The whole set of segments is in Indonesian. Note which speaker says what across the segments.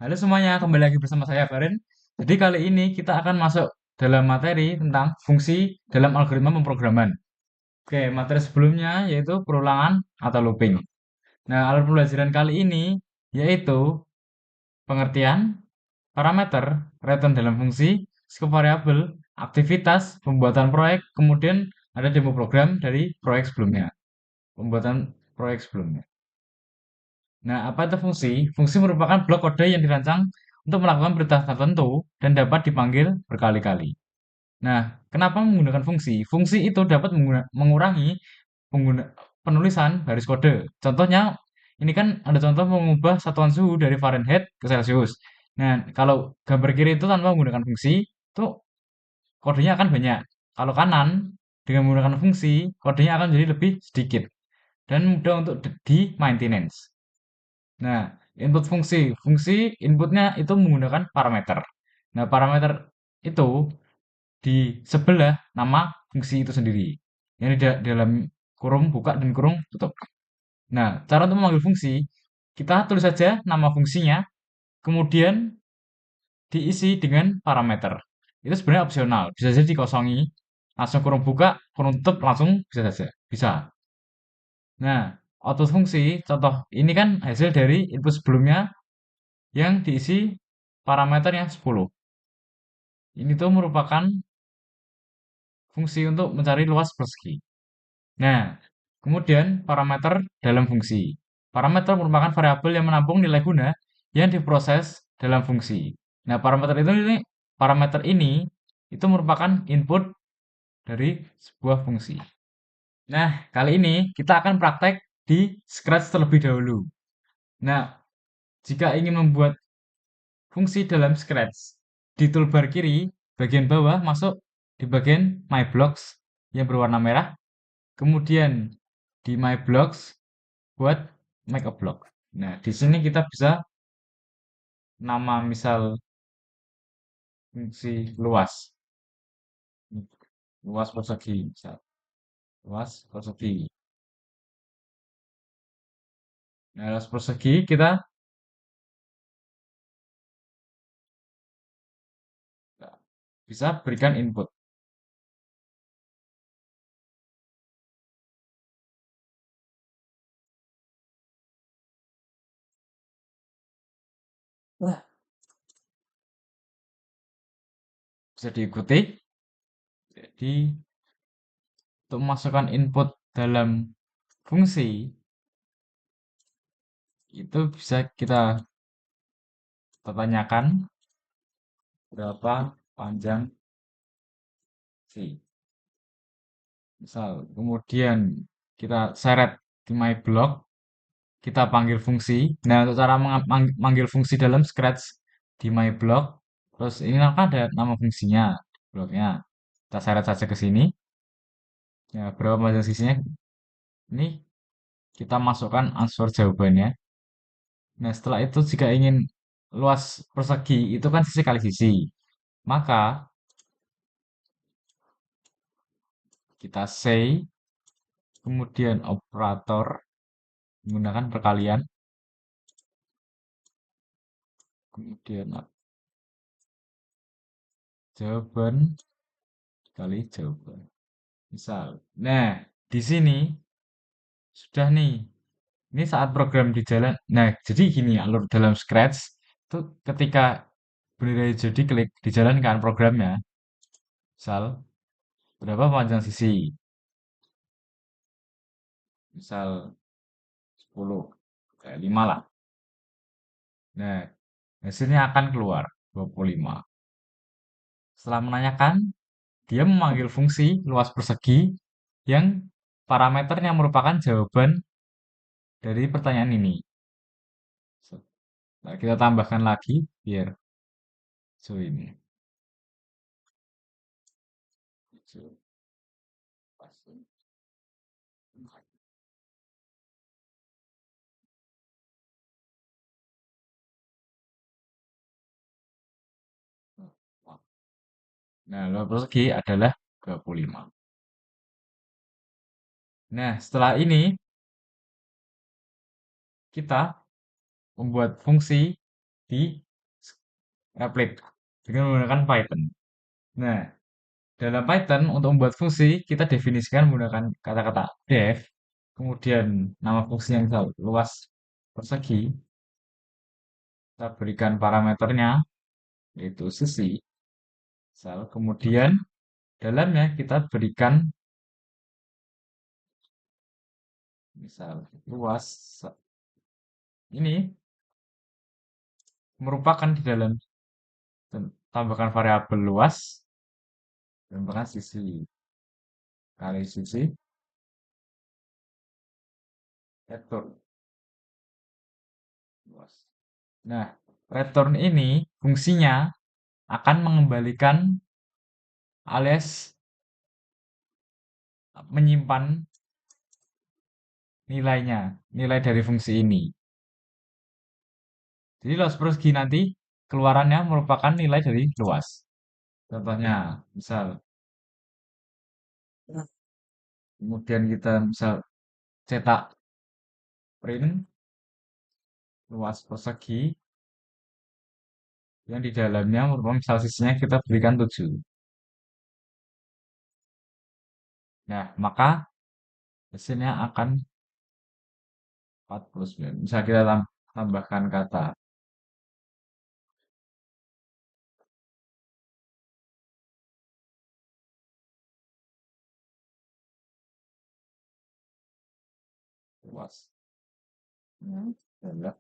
Speaker 1: Halo semuanya, kembali lagi bersama saya Farin. Jadi kali ini kita akan masuk dalam materi tentang fungsi dalam algoritma pemrograman. Oke, materi sebelumnya yaitu perulangan atau looping. Nah, alur pembelajaran kali ini yaitu pengertian, parameter, return dalam fungsi, skop variabel, aktivitas, pembuatan proyek, kemudian ada demo program dari proyek sebelumnya. Pembuatan proyek sebelumnya. Nah, apa itu fungsi? Fungsi merupakan blok kode yang dirancang untuk melakukan perintah tertentu dan dapat dipanggil berkali-kali. Nah, kenapa menggunakan fungsi? Fungsi itu dapat mengurangi penulisan baris kode. Contohnya, ini kan ada contoh mengubah satuan suhu dari Fahrenheit ke Celcius. Nah, kalau gambar kiri itu tanpa menggunakan fungsi, itu kodenya akan banyak. Kalau kanan, dengan menggunakan fungsi, kodenya akan jadi lebih sedikit dan mudah untuk di maintenance. Nah, input fungsi. Fungsi inputnya itu menggunakan parameter. Nah, parameter itu di sebelah nama fungsi itu sendiri. Yang di dalam kurung buka dan kurung tutup. Nah, cara untuk memanggil fungsi, kita tulis saja nama fungsinya, kemudian diisi dengan parameter. Itu sebenarnya opsional, bisa saja dikosongi, langsung kurung buka, kurung tutup, langsung bisa saja. Bisa. Nah, output fungsi, contoh ini kan hasil dari input sebelumnya yang diisi parameternya 10. Ini tuh merupakan fungsi untuk mencari luas persegi. Nah, kemudian parameter dalam fungsi. Parameter merupakan variabel yang menampung nilai guna yang diproses dalam fungsi. Nah, parameter ini itu merupakan input dari sebuah fungsi. Nah, kali ini kita akan praktek di Scratch terlebih dahulu. Nah, jika ingin membuat fungsi dalam Scratch, di toolbar kiri, bagian bawah masuk di bagian My Blocks yang berwarna merah. Kemudian di My Blocks buat make a block. Nah, di sini kita bisa nama misal fungsi luas. Luas persegi misal. Luas persegi. Nah, luas persegi kita bisa berikan input. Wah, bisa diikuti. Jadi, untuk memasukkan input dalam fungsi, itu bisa kita tanyakan berapa panjang si. Misal, kemudian kita seret di my block, kita panggil fungsi. Nah, untuk cara manggil fungsi dalam Scratch di my block, terus ini kan ada nama fungsinya, bloknya. Kita seret saja ke sini. Ya, berapa panjang sisinya? Ini kita masukkan answer jawabannya. Nah, setelah itu jika ingin luas persegi itu kan sisi kali sisi. Maka kita say, kemudian operator menggunakan perkalian, kemudian jawaban kali jawaban. Misal. Nah, di sini sudah nih. Ini saat program di jalan. Nah, jadi gini alur dalam Scratch itu ketika bendera hijau diklik dijalankan programnya. Misal berapa panjang sisi? Misal 10, kayak 5 lah. Nah, hasilnya akan keluar 25. Setelah menanyakan, dia memanggil fungsi luas persegi yang parameternya merupakan jawaban dari pertanyaan ini. Nah, kita tambahkan lagi biar ini. Nah, luas persegi adalah 25. Nah, setelah ini kita membuat fungsi di applet dengan menggunakan Python. Nah, dalam Python untuk membuat fungsi kita definisikan menggunakan kata-kata def, kemudian nama fungsi yang misal luas persegi, kita berikan parameternya yaitu sisi, misal, kemudian dalamnya kita berikan misal luas ini merupakan di dalam tambahkan variabel luas tambahkan sisi kali sisi return luas. Nah, return ini fungsinya akan mengembalikan alias menyimpan nilainya, nilai dari fungsi ini. Jadi luas persegi nanti keluarannya merupakan nilai dari luas. Contohnya, misal, kemudian kita misal cetak print luas persegi yang di dalamnya merupakan misal sisinya kita berikan 7. Nah, maka hasilnya akan 49. Bisa kita tambahkan kata luas. Adalah.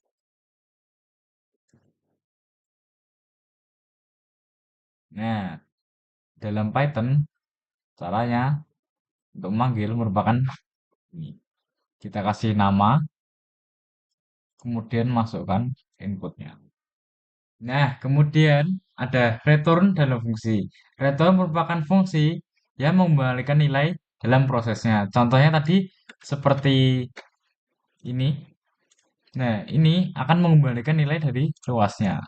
Speaker 1: Nah, dalam Python caranya untuk memanggil merupakan ini. Kita kasih nama, kemudian masukkan inputnya. Nah, kemudian ada return dalam fungsi. Return merupakan fungsi yang mengembalikan nilai dalam prosesnya. Contohnya tadi seperti ini. Nah, ini akan mengembalikan nilai dari luasnya.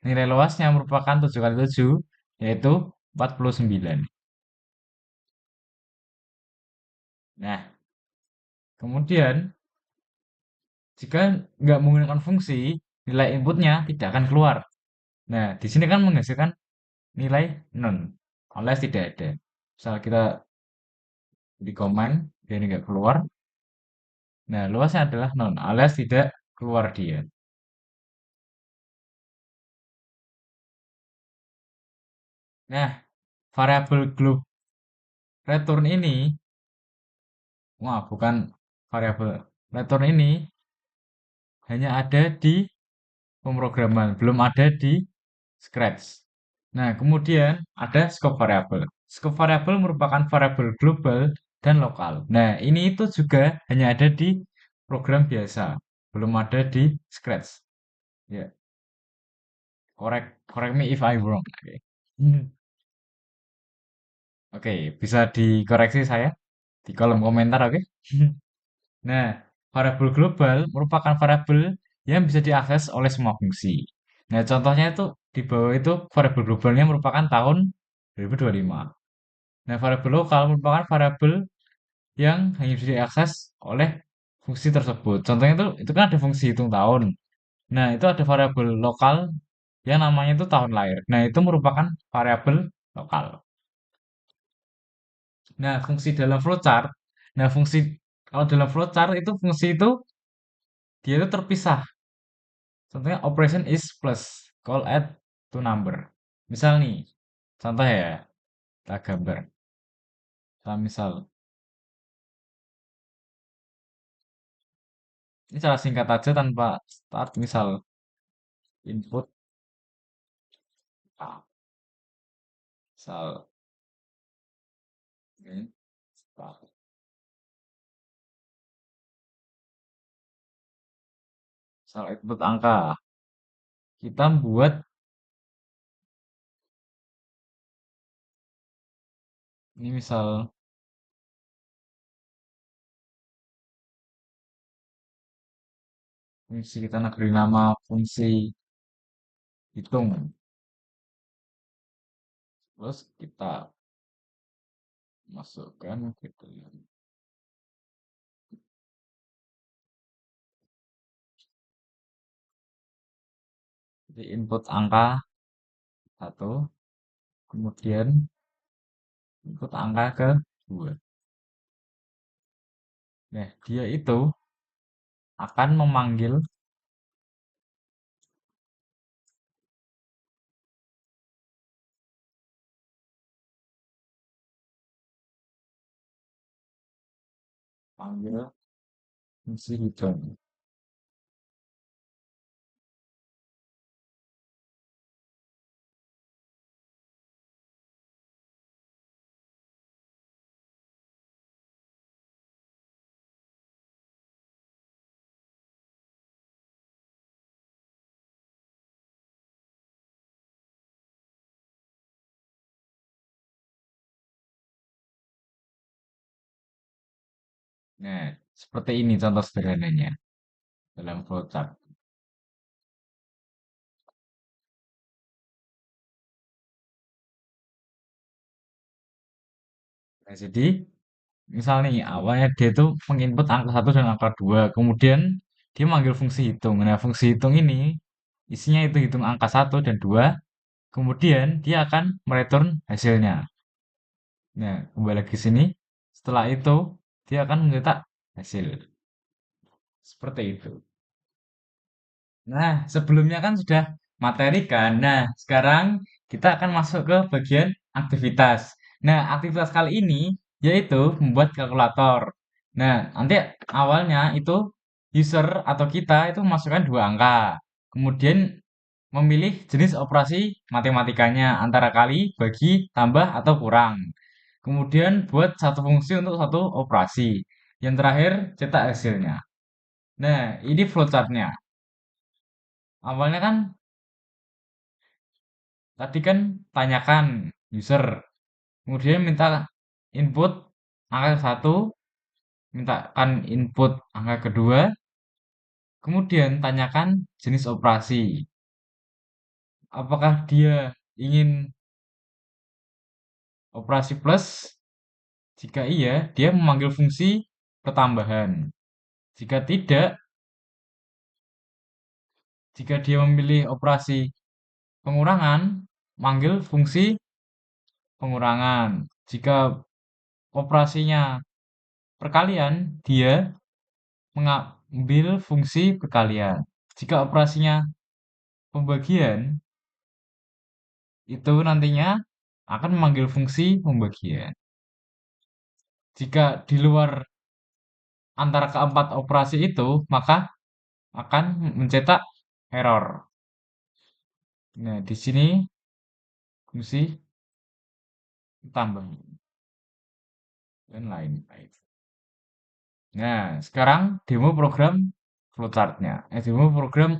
Speaker 1: Nilai luasnya merupakan 7 kali 7, yaitu 49. Nah, kemudian jika nggak menggunakan fungsi, nilai inputnya tidak akan keluar. Nah, di sini kan menghasilkan nilai none, alias tidak ada. Misal kita di comment, dia ini nggak keluar. Nah, luasnya adalah none, alias tidak keluar dia. Nah, variabel globe return ini, wah bukan variabel return ini hanya ada di pemrograman, belum ada di Scratch. Nah, kemudian ada scope variable. Scope variable merupakan variabel global dan lokal. Nah, ini itu juga hanya ada di program biasa, belum ada di Scratch. Ya, correct me if I'm wrong. Oke, Oke, bisa dikoreksi saya di kolom komentar, oke? Nah, variabel global merupakan variabel yang bisa diakses oleh semua fungsi. Nah, contohnya itu di bawah itu variabel globalnya merupakan tahun 2025. Nah, variabel lokal merupakan variabel yang hanya bisa diakses oleh fungsi tersebut. Contohnya itu kan ada fungsi hitung tahun. Nah, itu ada variabel lokal yang namanya itu tahun lahir. Nah, itu merupakan variabel lokal. Nah, fungsi dalam flowchart. Nah, fungsi kalau dalam flowchart itu fungsi itu dia itu terpisah. Contohnya operation is plus, call add to number. Misal nih, contoh ya, kita gambar. Kita misal, ini cara singkat aja tanpa start. Misal input A, misal ini start. Misal input angka. Kita buat ini misal fungsi kita nak beri nama fungsi hitung. Terus kita masukkan gitu ya. Jadi input angka satu, kemudian input angka ke dua. Nah, dia itu akan memanggil panggil fungsi hitung. Nah, seperti ini contoh sederhananya dalam flowchart. Nah, jadi misal nih awalnya dia itu menginput angka satu dan angka dua, kemudian dia manggil fungsi hitung. Nah, fungsi hitung ini isinya itu hitung angka satu dan dua, kemudian dia akan mereturn hasilnya. Nah, kembali lagi ke sini. Setelah itu dia akan mencetak hasil. Seperti itu. Nah, sebelumnya kan sudah materi kan. Nah, sekarang kita akan masuk ke bagian aktivitas. Nah, aktivitas kali ini yaitu membuat kalkulator. Nah, nanti awalnya itu user atau kita itu memasukkan dua angka. Kemudian memilih jenis operasi matematikanya antara kali, bagi, tambah, atau kurang. Kemudian buat satu fungsi untuk satu operasi. Yang terakhir cetak hasilnya. Nah, ini flowchartnya. Awalnya kan tadi kan tanyakan user, kemudian minta input angka satu, mintakan input angka kedua, kemudian tanyakan jenis operasi. Apakah dia ingin operasi plus? Jika iya, dia memanggil fungsi pertambahan. Jika tidak, jika dia memilih operasi pengurangan, manggil fungsi pengurangan. Jika operasinya perkalian, dia mengambil fungsi perkalian. Jika operasinya pembagian, itu nantinya akan memanggil fungsi pembagian. Jika di luar antara keempat operasi itu, maka akan mencetak error. Nah, di sini fungsi tambah dan lain-lain. Nah, sekarang demo program flowchartnya. Demo program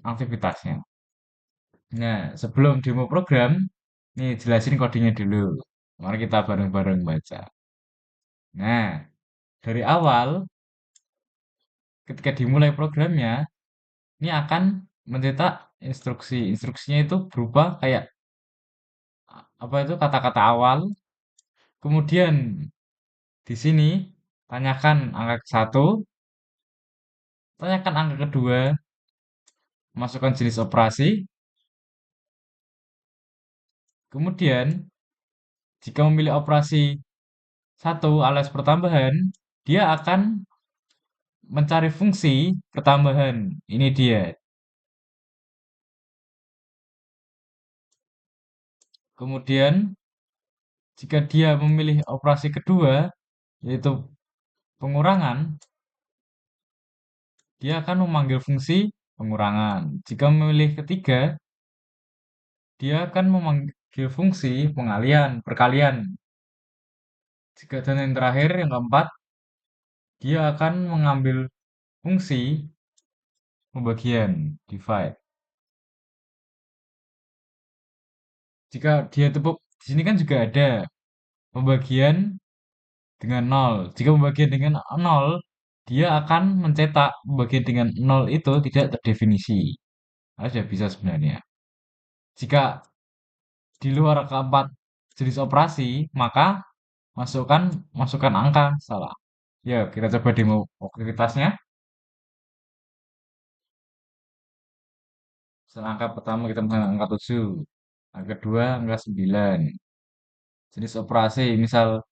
Speaker 1: aktivitasnya. Nah, sebelum demo program, nih jelasin kodenya dulu. Mari kita bareng-bareng baca. Nah, dari awal ketika dimulai programnya, ini akan mencetak instruksi. Instruksinya itu berupa kayak apa itu kata-kata awal. Kemudian di sini tanyakan angka satu, tanyakan angka kedua, masukkan jenis operasi. Kemudian jika memilih operasi satu alias pertambahan, dia akan mencari fungsi pertambahan. Ini dia. Kemudian jika dia memilih operasi kedua, yaitu pengurangan, dia akan memanggil fungsi pengurangan. Jika memilih ketiga, dia akan memanggil fungsi pengalian, perkalian. Jika dan yang terakhir, yang keempat, dia akan mengambil fungsi pembagian, divide. Jika dia tepuk, di sini kan juga ada pembagian dengan nol. Jika pembagian dengan nol, dia akan mencetak pembagian dengan nol itu tidak terdefinisi. Nah, sudah bisa sebenarnya. Jika di luar keempat jenis operasi, maka masukkan angka. Salah. Ya, kita coba demo aktivitasnya. Misal angka pertama kita misalnya angka 7, angka kedua angka 9. Jenis operasi, misal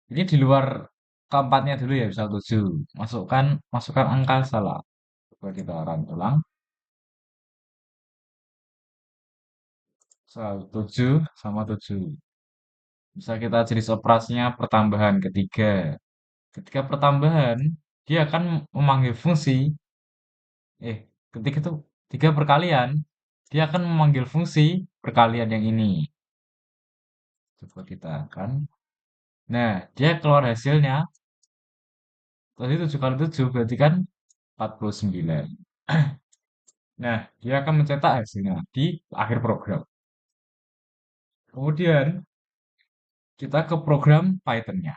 Speaker 1: ini di luar keempatnya dulu ya, misal 7. Masukkan angka salah. Coba kita run ulang. Misal 7 sama 7. Bisa kita jenis operasinya pertambahan ketiga. Ketika pertambahan, dia akan memanggil fungsi, eh, ketika itu tiga perkalian, dia akan memanggil fungsi perkalian yang ini. Coba kita kan. Nah, dia keluar hasilnya, tadi 7 kali 7 berarti kan 49. Nah, dia akan mencetak hasilnya di akhir program. Kemudian, kita ke program Python-nya.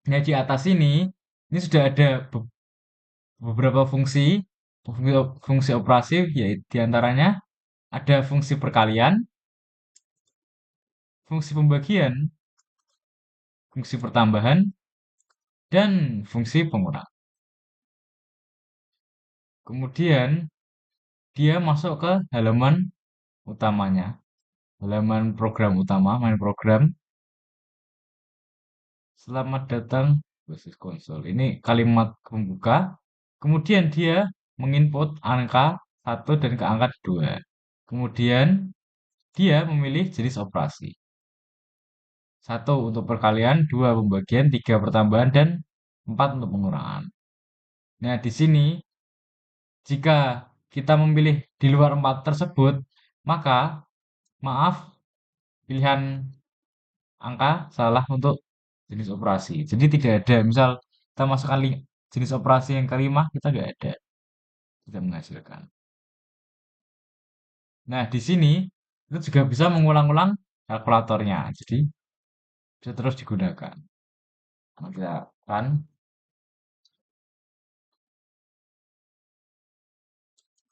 Speaker 1: Nah, di atas ini sudah ada beberapa fungsi operasi, yaitu diantaranya ada fungsi perkalian, fungsi pembagian, fungsi pertambahan, dan fungsi pengurangan. Kemudian dia masuk ke halaman utamanya, halaman program utama, main program. Selamat datang basis konsol. Ini kalimat pembuka. Kemudian dia menginput angka 1 dan ke angka 2. Kemudian dia memilih jenis operasi. 1 untuk perkalian, 2 pembagian, 3 pertambahan, dan 4 untuk pengurangan. Nah, di sini jika kita memilih di luar 4 tersebut, maka maaf, pilihan angka salah untuk jenis operasi. Jadi tidak ada, misal kita masukkan jenis operasi yang kelima, kita nggak ada, tidak menghasilkan. Nah, di sini itu juga bisa mengulang-ulang kalkulatornya, jadi bisa terus digunakan. Nah, kita kan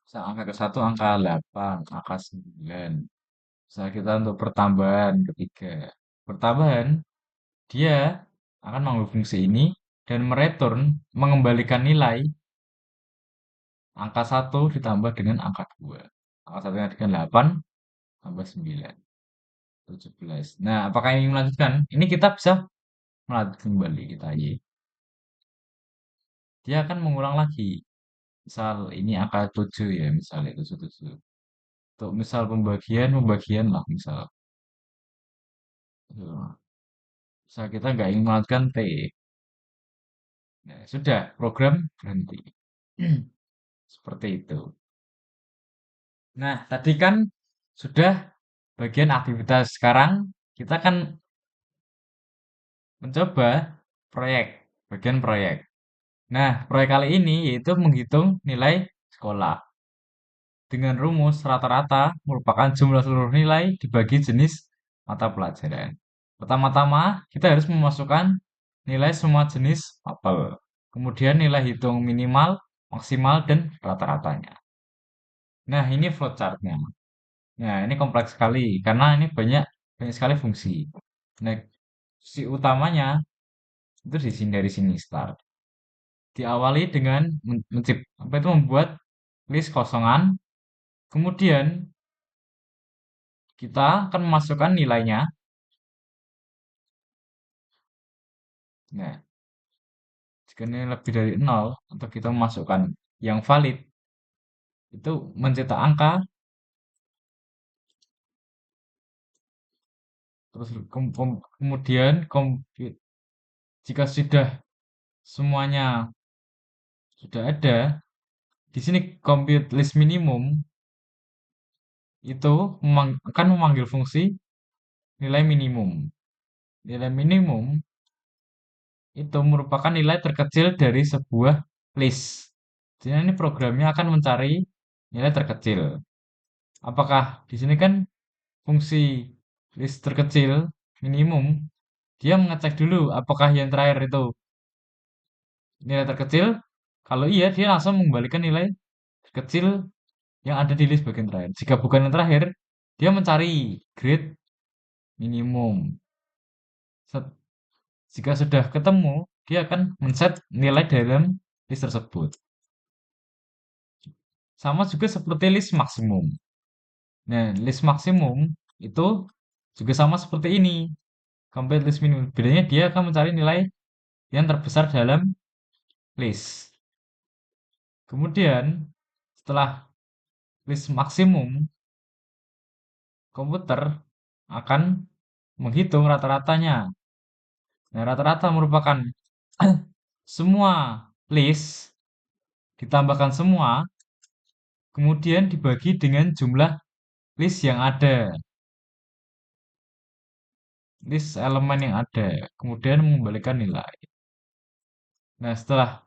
Speaker 1: misal angka ke satu, angka 8, angka 9. Misal kita untuk pertambahan ketiga. Pertambahan, dia akan mengambil fungsi ini dan mengembalikan nilai angka 1 ditambah dengan angka 2. Angka 1 dengan 8 tambah 9. 17. Nah, apakah ini melanjutkan? Ini kita bisa melanjutkan kembali kita Y. Dia akan mengulang lagi. Misal ini angka 7 ya, misalnya 7, 7. Untuk misal pembagian lah misal. Misal kita nggak ingin melanjutkan T. Nah, sudah, program berhenti. Seperti itu. Nah, tadi kan sudah bagian aktivitas. Sekarang kita kan mencoba proyek, bagian proyek. Nah, proyek kali ini yaitu menghitung nilai sekolah. Dengan rumus rata-rata merupakan jumlah seluruh nilai dibagi jenis mata pelajaran. Pertama-tama, kita harus memasukkan nilai semua jenis mapel. Kemudian nilai hitung minimal, maksimal, dan rata-ratanya. Nah, ini flowchart-nya. Nah, ini kompleks sekali karena ini banyak banyak sekali fungsi. Nah, si utamanya itu di sini, dari sini start. Diawali dengan membuat list kosongan. Kemudian kita akan memasukkan nilainya. Nah, jika nilai lebih dari 0 atau kita memasukkan yang valid, itu mencetak angka. Terus kemudian jika sudah semuanya sudah ada, di sini compute list minimum itu akan memanggil fungsi nilai minimum. Nilai minimum itu merupakan nilai terkecil dari sebuah list. Jadi ini programnya akan mencari nilai terkecil. Apakah di sini kan fungsi list terkecil minimum, dia mengecek dulu apakah yang terakhir itu nilai terkecil. Kalau iya, dia langsung mengembalikan nilai terkecil yang ada di list bagian terakhir. Jika bukan yang terakhir, dia mencari grade minimum. Jika sudah ketemu, dia akan men-set nilai dalam list tersebut. Sama juga seperti list maksimum. Nah, list maksimum itu juga sama seperti ini. Complete list minimum. Bedanya dia akan mencari nilai yang terbesar dalam list. Kemudian, setelah list maksimum, komputer akan menghitung rata-ratanya. Nah, rata-rata merupakan semua list ditambahkan semua, kemudian dibagi dengan jumlah list yang ada, list elemen yang ada, kemudian mengembalikan nilai. Nah, setelah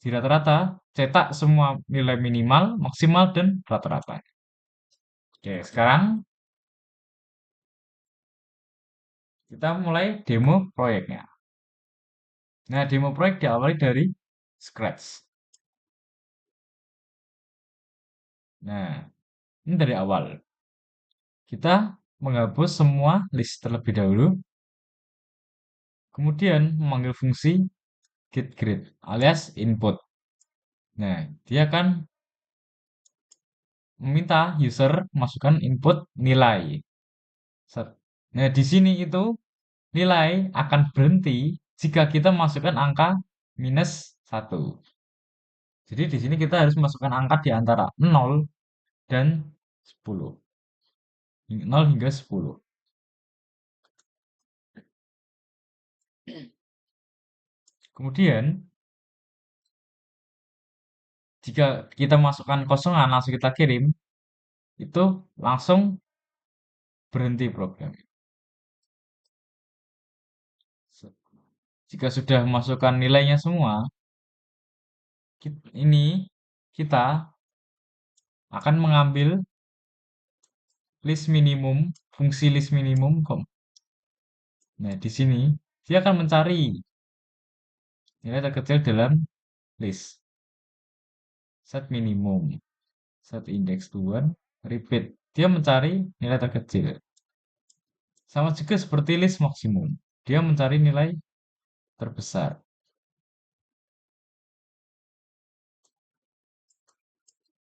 Speaker 1: di rata-rata, cetak semua nilai minimal, maksimal, dan rata-rata. Oke, sekarang kita mulai demo proyeknya. Nah, demo proyek diawali dari scratch. Nah, ini dari awal. Kita menghapus semua list terlebih dahulu, kemudian memanggil fungsi getGrid alias input. Nah, dia akan meminta user masukkan input nilai. Nah, di sini itu nilai akan berhenti jika kita masukkan angka -1. Jadi di sini kita harus masukkan angka di antara 0 dan 10. 0 hingga 10. Kemudian, jika kita masukkan kosongan langsung kita kirim, itu langsung berhenti program. Jika sudah masukkan nilainya semua, ini kita akan mengambil list minimum, fungsi list minimum. Nah, di sini dia akan mencari nilai terkecil dalam list. Set minimum, set index to 1, repeat. Dia mencari nilai terkecil. Sama juga seperti list maksimum. Dia mencari nilai terbesar.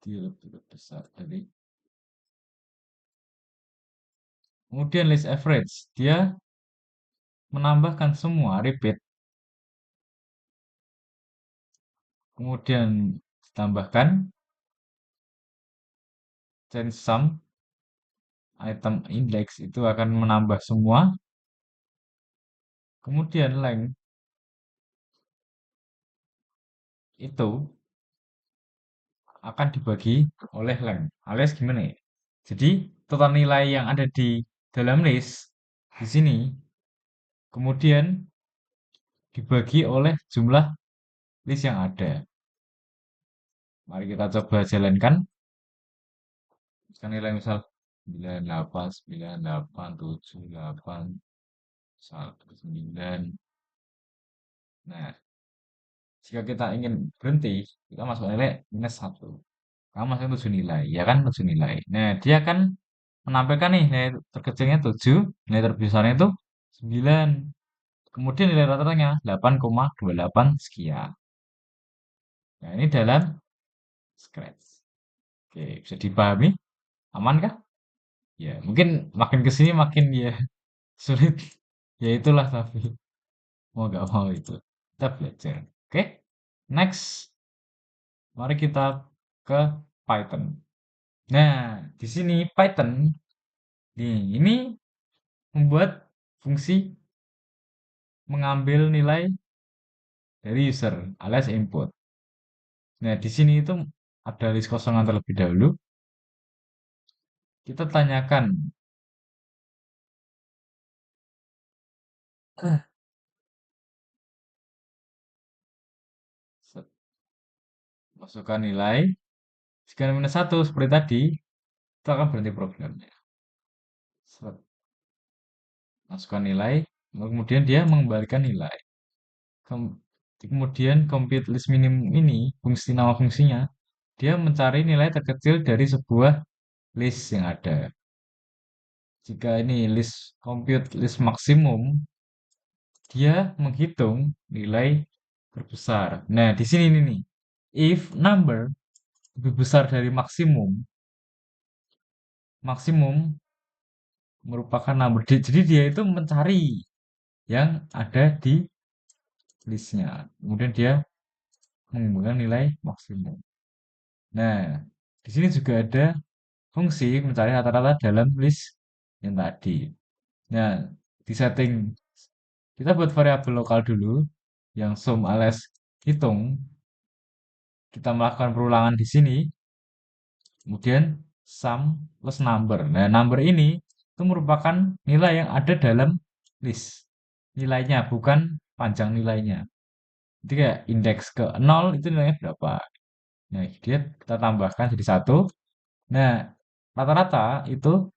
Speaker 1: Dia lebih besar dari. Kemudian list average. Dia menambahkan semua, repeat. Kemudian ditambahkan change sum item index itu akan menambah semua. Kemudian length itu akan dibagi oleh length. Alias gimana ya? Jadi total nilai yang ada di dalam list di sini kemudian dibagi oleh jumlah list yang ada. Mari kita coba jalankan. Sekarang nilai misal 98, 98, 78, 9. Nah, jika kita ingin berhenti, kita masuk nilai -1. Kamu masuk 7 nilai, ya kan 7 nilai. Nah, dia akan menampilkan nih nilai terkecilnya 7, nilai terbesarnya itu 9. Kemudian nilai rata-ratanya 8,28 sekian. Nah, ini dalam Scratch. Oke, bisa dipahami? Aman kah? Ya, mungkin makin ke sini makin ya sulit. Ya itulah tapi mau gak mau itu. Kita belajar. Oke, next. Mari kita ke Python. Nah, di sini Python ini membuat fungsi mengambil nilai dari user alias input. Nah, di sini itu ada list kosongan terlebih dahulu. Kita tanyakan masukkan nilai. Jika -1 seperti tadi, itu akan berhenti programnya. Masukkan nilai, kemudian dia mengembalikan nilai. Kemudian compute list minimum ini, fungsi nama fungsinya, dia mencari nilai terkecil dari sebuah list yang ada. Jika ini list compute list maksimum, dia menghitung nilai terbesar. Nah, di sini nih, if number lebih besar dari maksimum, maksimum merupakan number. Jadi dia itu mencari yang ada di listnya. Kemudian dia menggunakan nilai maksimum. Nah, di sini juga ada fungsi mencari rata-rata dalam list yang tadi. Nah, di setting kita buat variabel lokal dulu yang sum alias hitung. Kita melakukan perulangan di sini, kemudian sum plus number. Nah, number ini itu merupakan nilai yang ada dalam list. Nilainya bukan panjang nilainya. Jadi kayak indeks ke 0 itu nilainya berapa. Nah, dia kita tambahkan jadi satu. Nah, rata-rata itu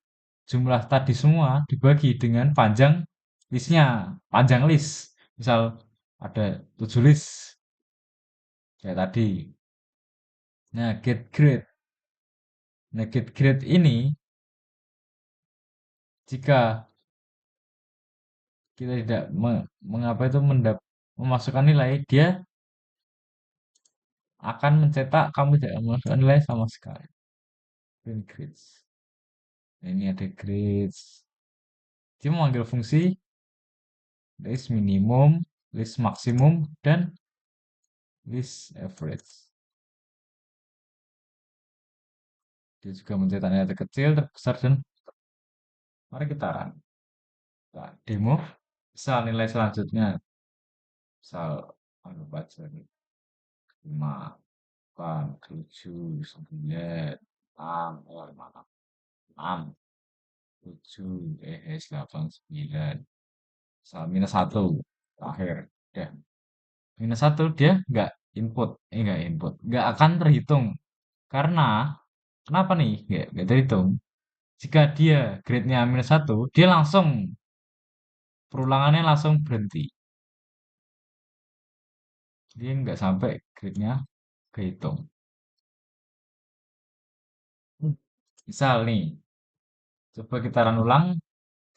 Speaker 1: jumlah tadi semua dibagi dengan panjang listnya. Panjang list. Misal ada 7 list kayak tadi. Nah, get grade. Nah, get grade ini jika kita tidak mengapa itu memasukkan nilai, dia akan mencetak kamu tidak memasukkan nilai sama sekali. Print grades. Nah, ini ada grades. Dia memanggil fungsi list minimum, list maksimum, dan list average. Dia juga mencetak nilai terkecil, terbesar, dan mari kita run. Nah, demo. Misal nilai selanjutnya, misal anggap aja 5, 8, 7, 9, 6, 6, 7, 8, 9. Misal minus 1, terakhir. Udah. Minus 1 dia nggak input. Nggak akan terhitung. Karena, kenapa nih? Nggak terhitung. Jika dia grade-nya minus 1, dia langsung, perulangannya langsung berhenti. Dia nggak sampai grade-nya kehitung. Misal nih, coba kita run ulang.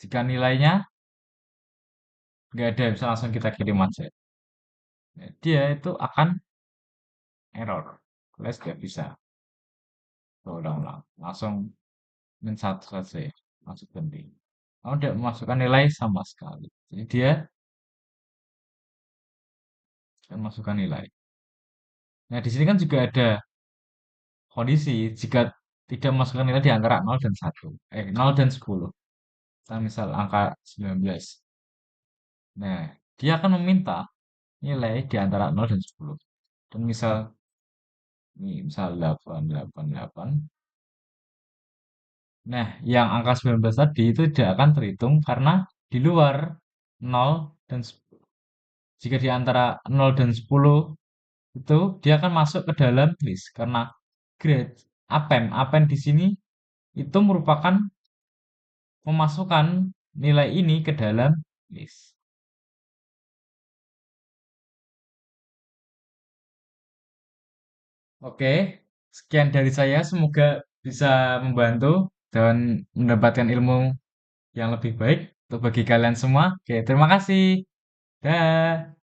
Speaker 1: Jika nilainya nggak ada, bisa langsung kita kirim aja. Nah, dia itu akan error. Alias nggak bisa. Coba ulang-ulang. Langsung min satu saja ya. Langsung berhenti. Kamu tidak memasukkan nilai sama sekali. Jadi dia akan masukkan nilai. Nah, di sini kan juga ada kondisi jika tidak memasukkan nilai di antara 0 dan 1. 0 dan 10. Kita misal angka 19. Nah, dia akan meminta nilai di antara 0 dan 10. Dan misal ini misal 8, 8, 8. Nah, yang angka 19 tadi itu tidak akan terhitung karena di luar 0 dan 10. Jika di antara 0 dan 10 itu dia akan masuk ke dalam list karena grade append di sini itu merupakan memasukkan nilai ini ke dalam list. Oke, sekian dari saya. Semoga bisa membantu dan mendapatkan ilmu yang lebih baik untuk bagi kalian semua. Oke, terima kasih. Dah.